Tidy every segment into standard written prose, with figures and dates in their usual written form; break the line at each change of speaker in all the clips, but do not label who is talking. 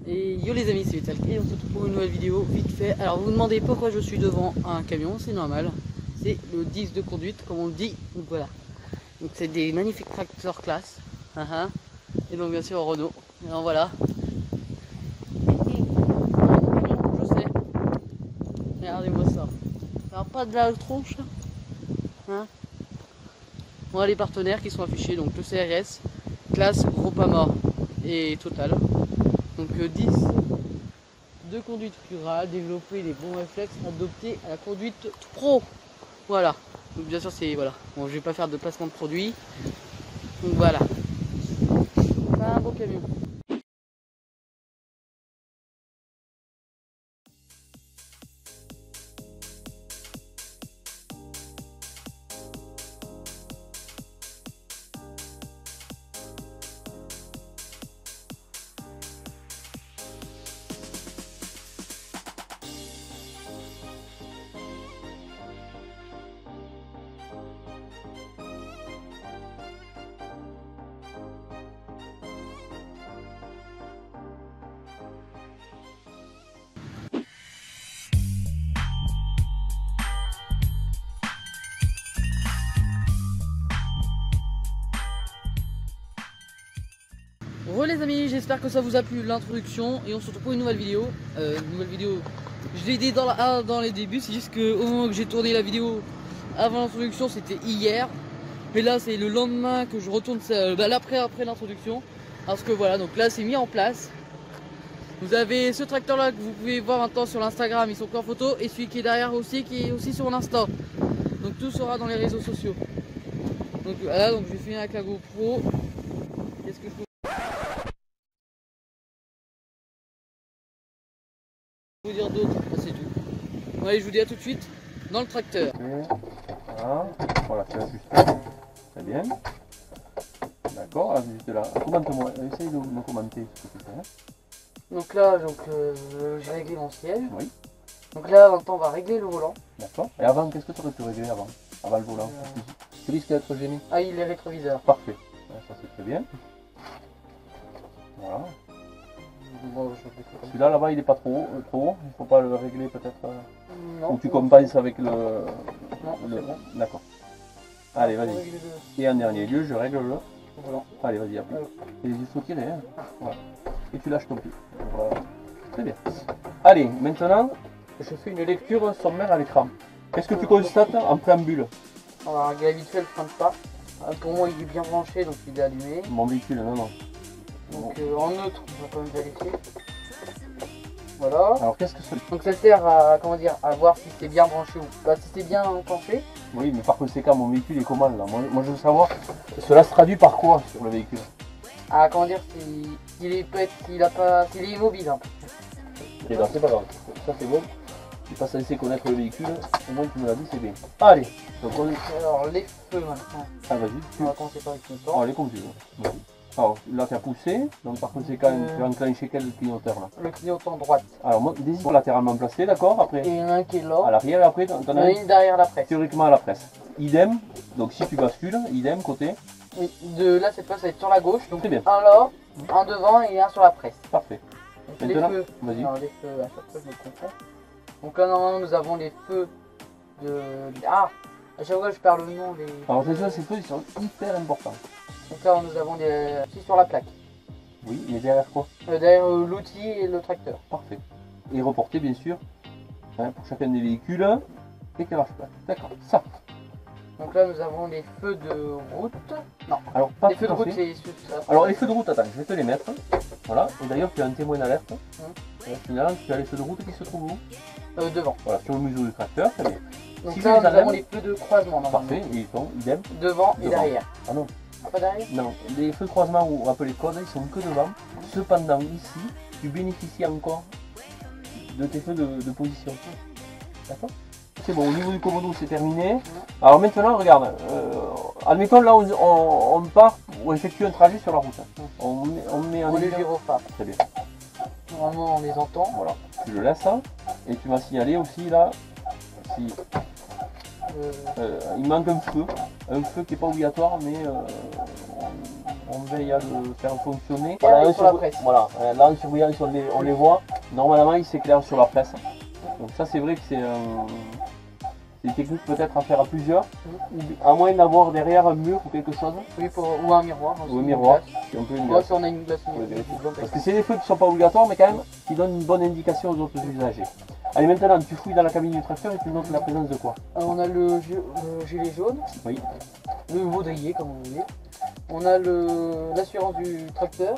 Et yo les amis, c'est Vital et on se retrouve pour une nouvelle vidéo vite fait. Alors vous vous demandez pourquoi je suis devant un camion, c'est normal. C'est le 10 de conduite comme on le dit, donc voilà. Donc c'est des magnifiques tracteurs classe. Et donc bien sûr Renault. Et donc voilà. Je sais. Regardez-moi ça. Alors pas de la tronche là. Voilà les partenaires qui sont affichés, donc le CRS, classe, Groupama et Total. Donc 10 de conduite rurale, développer les bons réflexes adoptés à la conduite pro. Voilà. Donc bien sûr c'est voilà. Bon, je vais pas faire de placement de produit. Donc voilà. C'est un beau camion. Re les amis, j'espère que ça vous a plu l'introduction et on se retrouve pour une nouvelle vidéo. Je l'ai dit dans les débuts, c'est juste qu'au moment que j'ai tourné la vidéo avant l'introduction c'était hier. Et là c'est le lendemain que je retourne après l'introduction. Parce que voilà, donc là c'est mis en place. Vous avez ce tracteur là que vous pouvez voir maintenant sur l'Instagram, ils sont qu'en photo. Et celui qui est derrière aussi, qui est aussi sur l'Insta. Donc tout sera dans les réseaux sociaux. Donc voilà, donc je vais finir avec la GoPro. Qu'est-ce que je peux vous dire d'autre? C'est tout. Bon, allez, je vous dis à tout de suite dans le tracteur.
Voilà, c'est juste. Très bien. D'accord, juste là. Commente-moi, essaye de me commenter ce que tu fais.
Donc là, j'ai réglé mon siège.
Oui.
Donc là, maintenant, on va régler le volant.
D'accord. Et avant, qu'est-ce que tu aurais pu régler avant? Avant le volant? Tu risques d'être gêné.
Ah, il est rétroviseur.
Parfait. Ça, c'est très bien. Voilà.
Bon,
Celui-là, là-bas, il n'est pas trop haut. Il ne faut pas le régler peut-être.
non.
Ou tu compenses avec le.
Non, c'est bon.
D'accord. Allez, vas-y. Et en dernier lieu, je règle le
volant.
Allez, vas-y, appuie. Et il faut tirer. Hein. Voilà. Et tu lâches ton pied. Voilà. Très bien. Allez, maintenant, je fais une lecture sommaire à l'écran. Qu'est-ce que tu constates en préambule?
On va régler vite fait le frein de pas. Pour moi, il est bien branché, donc il est allumé.
Mon véhicule, non.
Donc en neutre, on va quand même vérifier. Voilà.
Alors qu'est-ce que c'est?
Donc ça sert à, comment dire, à voir si c'est bien branché ou pas, si c'est bien penché.
Oui, mais par conséquent, mon véhicule est comment là? Moi, je veux savoir, cela se traduit par quoi sur le véhicule?
Ah, comment dire, s'il est immobile un peu.
Et non, c'est pas grave. Ça c'est bon. Tu n'es pas censé connaître le véhicule. Au moins tu me l'as dit, c'est bien. Allez. Donc on est...
Alors les feux maintenant.
Ah vas-y.
On va commencer par le clignotant.
Allez, comme tu veux. Alors là tu as poussé, donc par conséquent tu vas enclencher quel clignoteur là?
Le clignotant droite.
Alors moi, des ici latéralement placés, d'accord? Après.
Et il y en a un qui est là.
À l'arrière et après t'en as
une derrière la presse.
théoriquement à la presse. Idem, donc si tu bascules, idem côté.
Oui, de là cette fois ça va être sur la gauche. Donc
Très bien.
un là, un devant et un sur la presse.
Parfait.
Donc, les feux.
Vas-y.
Alors les feux, à chaque fois je me confonds. Donc là normalement nous avons les feux de. Ah! À chaque fois je perds le nom des.
Alors déjà ces feux ils sont hyper importants.
Donc là nous avons des. Si sur la plaque.
Oui, mais derrière quoi?
Derrière l'outil et le tracteur.
Parfait. Et reporté bien sûr, hein, pour chacun des véhicules, éclairage plat. D'accord, ça.
Donc là nous avons les feux de route. Non,
alors pas
les feux de
tout à
route
fait.
c'est.
Alors les feux de route, attends, je vais te les mettre. Voilà, et d'ailleurs tu as un témoin d'alerte. Finalement tu as les feux de route qui se trouvent où?
Devant.
Voilà, sur le museau du tracteur, très bien.
Donc
si
là nous
avons
avons les feux de croisement normalement.
Parfait, et ils sont idem.
Devant et derrière.
Ah non.
Pas derrière?
Non, les feux de croisement ou rappelez codes, ils sont que devant. Cependant ici, tu bénéficies encore de tes feux de position. D'accord? C'est bon, au niveau du commodo c'est terminé. Alors maintenant regarde, admettons là on part pour effectuer un trajet sur la route. On met en
les gyrophares.
Très bien.
Normalement on les entend.
Voilà, tu le laisses et tu vas signaler aussi là si il manque un feu qui n'est pas obligatoire mais on veille à le faire fonctionner.
Voilà,
Là,
sur la presse.
Voilà, là en surveillance on les voit, normalement il s'éclaire sur la presse. Donc ça c'est vrai que c'est une technique peut-être à faire à plusieurs, à moins d'avoir derrière un mur ou quelque chose.
Oui, ou un miroir.
Ou un miroir, si on peut une glace.
Si on a une glace.
Parce que c'est des feux qui ne sont pas obligatoires mais quand même qui donnent une bonne indication aux autres usagers. Allez, maintenant tu fouilles dans la cabine du tracteur et tu notes la présence de quoi?
On a le gilet jaune,
oui.
Le baudrier comme vous voulez. On a l'assurance du tracteur.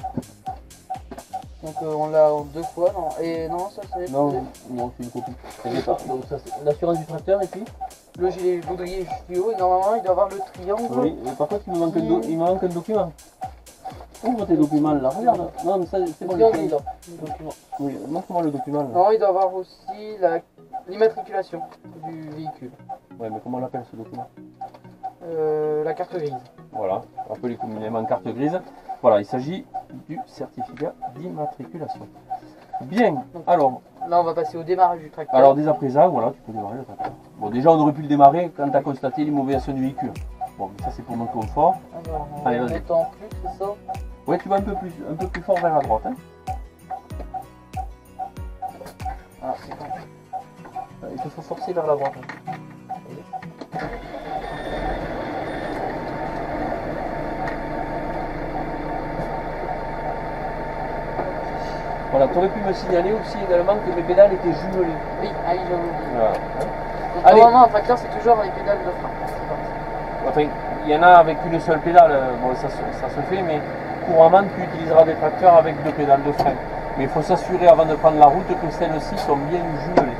Donc on l'a deux fois, non. Et non, ça c'est.
Non, c'est une copie. Donc ça c'est l'assurance du tracteur et puis
le gilet baudrier juste du haut, et normalement il doit avoir le triangle.
Oui, mais par contre il me manque un document. Ouvre tes documents là, regarde. Non mais ça c'est bon. Oui, montre-moi le document là.
Non, il doit avoir aussi l'immatriculation du véhicule.
Ouais, mais comment on appelle ce document?
La carte grise.
Voilà, appelé communément carte grise. Voilà, il s'agit du certificat d'immatriculation. Bien, alors.
Là, on va passer au démarrage du tracteur.
Alors, dès à présent, voilà, tu peux démarrer le tracteur. Bon, déjà, on aurait pu le démarrer quand tu as constaté l'immobilisation du véhicule. Bon, mais ça, c'est pour notre confort.
Alors,
allez, vas-y.
C'est ça?
Ouais, tu vas un peu plus fort vers la droite. Hein.
Ah, c'est bon.
Il te faut forcer vers la droite. Voilà, tu aurais pu me signaler aussi également que mes pédales étaient jumelées.
Oui, j'avais oublié.
Voilà.
Donc, normalement, un tracteur, c'est toujours les pédales de frein.
Enfin, il y en a avec une seule pédale, bon, ça se fait, mais couramment, tu utiliseras des tracteurs avec deux pédales de frein. Mais il faut s'assurer avant de prendre la route que celles-ci sont bien jumelées.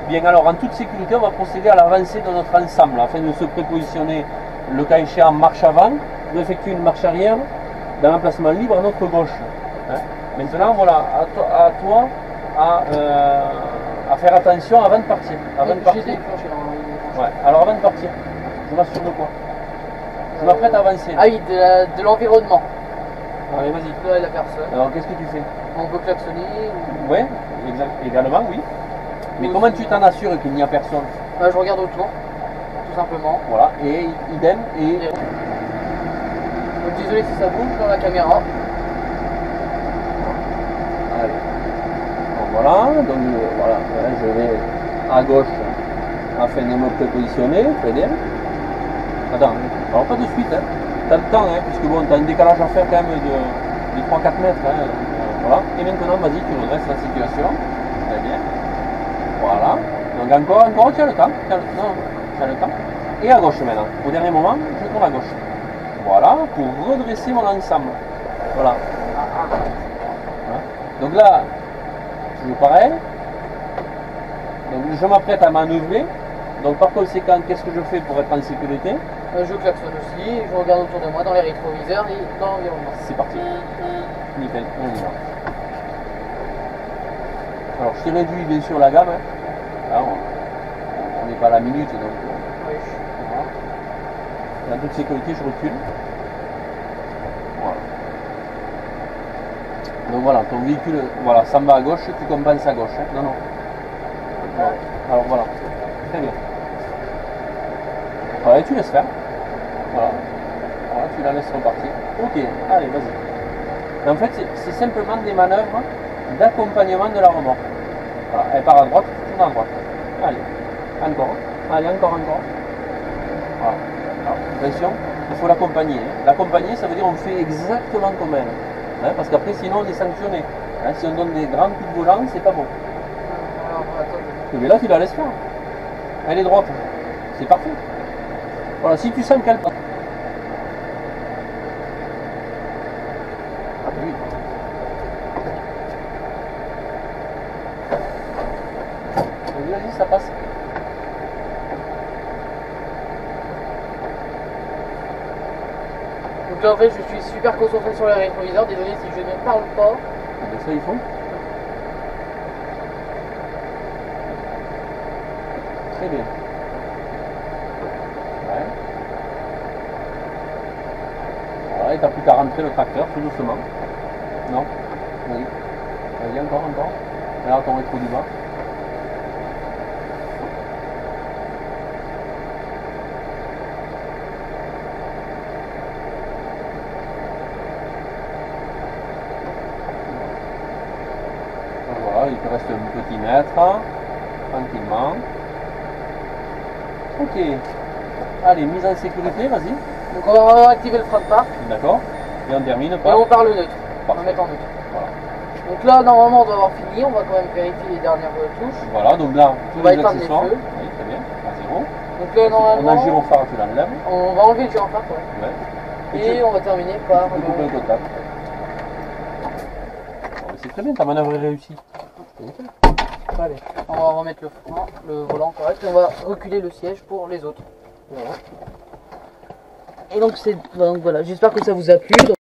Bien, alors, en toute sécurité, on va procéder à l'avancée de notre ensemble afin de se prépositionner, le cas échéant, en marche avant, d'effectuer une marche arrière dans l'emplacement libre à notre gauche. Hein. Maintenant, voilà, à toi à faire attention avant de partir. Avant de partir. Ouais. Alors avant de partir, je m'assure de quoi? Je m'apprête à avancer.
Ah oui, de l'environnement.
Allez, vas-y.
Là, la personne.
Alors qu'est-ce que tu fais?
On peut klaxonner.
Oui, également, oui. Mais comment tu t'en assures qu'il n'y a personne?
Je regarde autour, tout simplement.
Voilà, et idem.
Donc désolé si ça bouge dans la caméra.
Allez. Donc voilà, voilà, je vais à gauche afin de me prépositionner, très bien. Attends, alors pas de suite, hein. T'as le temps, hein, puisque bon, t'as un décalage à faire quand même de 3-4 mètres. Hein, voilà. Et maintenant, vas-y, tu redresses la situation. Très bien. Voilà. Donc encore, tu as le temps. Tu as le temps. Et à gauche maintenant. Au dernier moment, je tourne à gauche. Voilà, pour redresser mon ensemble. Voilà. Donc là, toujours pareil. Donc je m'apprête à manœuvrer. Donc par conséquent, qu'est-ce que je fais pour être en sécurité?
Je klaxonne aussi, je regarde autour de moi dans les rétroviseurs et dans l'environnement.
C'est parti. Nickel, on y va. Alors je t'ai réduit bien sûr la gamme. Hein. Là, on n'est pas à la minute donc.
Oui.
Voilà. En toute sécurité, je recule. Voilà. Donc voilà, ton véhicule, voilà, s'en va à gauche, tu compenses à gauche. Hein. Non, non. Voilà. Alors voilà. Très bien. Voilà, et tu laisses faire. Voilà. Voilà, tu la laisses repartir. Ok, allez, vas-y. En fait, c'est simplement des manœuvres d'accompagnement de la remorque. Voilà, elle part à droite, tu tournes à droite. Allez, encore. Allez, encore. Voilà. Alors, attention, il faut l'accompagner. Hein. L'accompagner, ça veut dire on fait exactement comme elle. Hein, parce qu'après, sinon, on est sanctionné. Hein, si on donne des grands coups de volant, c'est pas bon. Mais là, tu la laisses faire. Elle est droite. C'est parfait. Voilà, si tu sens qu'elle passe. Ah oui. Vas-y, ça passe.
Donc là, en fait, je suis super concentré sur les rétroviseurs. Désolé si je ne parle pas.
Mais ça, ils font. Très bien. Ouais. Voilà, et t'as plus qu'à rentrer le tracteur tout doucement. Non? Oui. Vas-y, encore. Là, ton rétro du bas. Voilà, il te reste un petit mètre, tranquillement. Ok. Allez, mise en sécurité, vas-y.
Donc on va activer le frein de part.
D'accord. Et on termine
Et
par.
on part le neutre. On va
Parfait.
mettre en neutre.
Voilà.
Donc là, normalement, on doit avoir fini. On va quand même vérifier les dernières touches.
Voilà, donc là, tous
On va
les
éteindre les
accessoires.
feux.
Oui, très bien, à zéro.
Donc là,
On a le
normalement,
gyrophare, tu l'enlèves.
on va enlever le gyrophare, ouais.
Ouais.
Et on va terminer par
Tu peux couper le contact. Bon, c'est très bien, ta manœuvre est réussie.
Allez, on va remettre le volant correct et on va reculer le siège pour les autres. Voilà. Et donc voilà, j'espère que ça vous a plu.